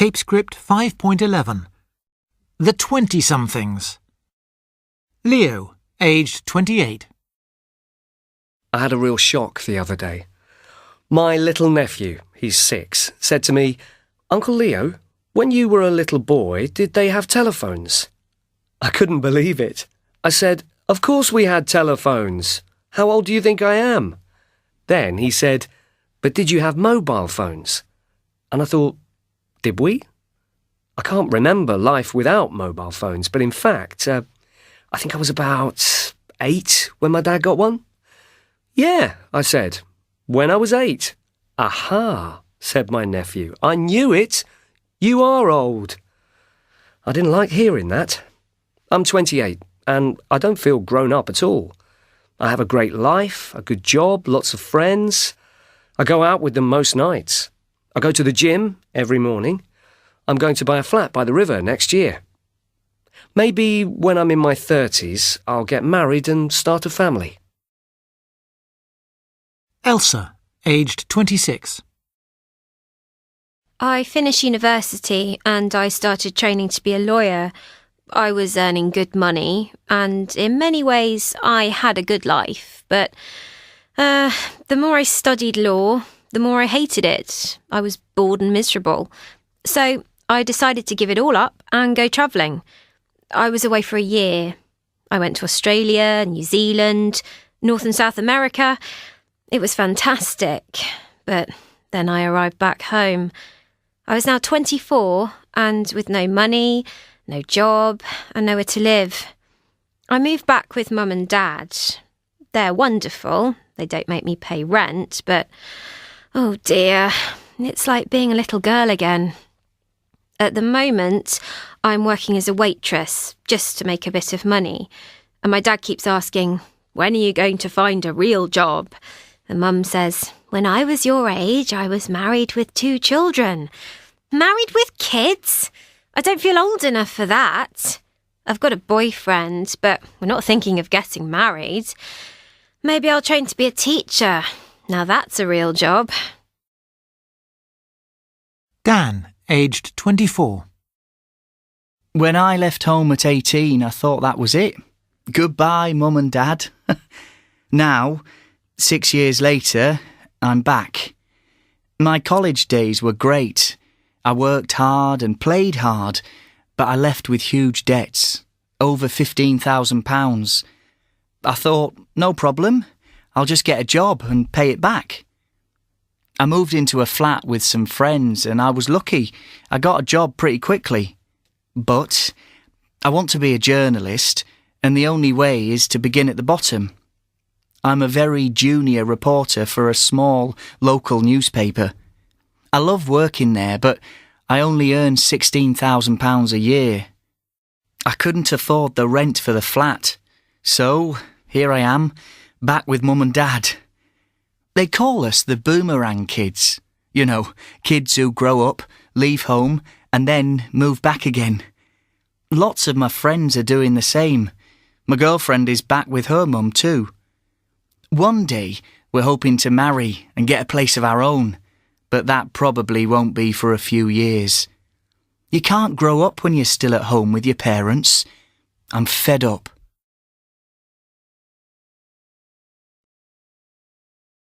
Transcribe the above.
Tape script 5.11. The 20-somethings. Leo, aged 28. I had a real shock the other day. My little nephew, he's 6, said to me, "Uncle Leo, when you were a little boy, did they have telephones?" I couldn't believe it. I said, "Of course we had telephones. How old do you think I am?" Then he said, "But did you have mobile phones?" And I thought, did we? I can't remember life without mobile phones, but in fact, I think I was about 8 when my dad got one. "Yeah," I said, "when I was 8. "Aha," said my nephew. "I knew it. You are old." I didn't like hearing that. I'm 28, and I don't feel grown up at all. I have a great life, a good job, lots of friends. I go out with them most nights. I go to the gym every morning. I'm going to buy a flat by the river next year. Maybe when I'm in my 30s, I'll get married and start a family. Elsa, aged 26. I finished university and I started training to be a lawyer. I was earning good money and in many ways I had a good life, but the more I studied law, the more I hated it. I was bored and miserable. So I decided to give it all up and go travelling. I was away for a year. I went to Australia, New Zealand, North and South America. It was fantastic, but then I arrived back home. I was now 24 and with no money, no job and nowhere to live. I moved back with Mum and Dad. They're wonderful. They don't make me pay rent, but oh dear, it's like being a little girl again. At the moment, I'm working as a waitress just to make a bit of money. And my dad keeps asking, "When are you going to find a real job?" And Mum says, "When I was your age, I was married with 2 children." Married with kids? I don't feel old enough for that. I've got a boyfriend, but we're not thinking of getting married. Maybe I'll train to be a teacher. Now that's a real job. Dan, aged 24. When I left home at 18, I thought that was it. Goodbye, Mum and Dad. Now, 6 years later, I'm back. My college days were great. I worked hard and played hard, but I left with huge debts, over £15,000. I thought, no problem, I'll just get a job and pay it back. I moved into a flat with some friends and I was lucky. I got a job pretty quickly. But I want to be a journalist and the only way is to begin at the bottom. I'm a very junior reporter for a small local newspaper. I love working there, but I only earn £16,000 a year. I couldn't afford the rent for the flat, so here I am, back with Mum and Dad. They call us the boomerang kids. You know, kids who grow up, leave home, and then move back again. Lots of my friends are doing the same. My girlfriend is back with her mum too. One day, we're hoping to marry and get a place of our own, but that probably won't be for a few years. You can't grow up when you're still at home with your parents. I'm fed up.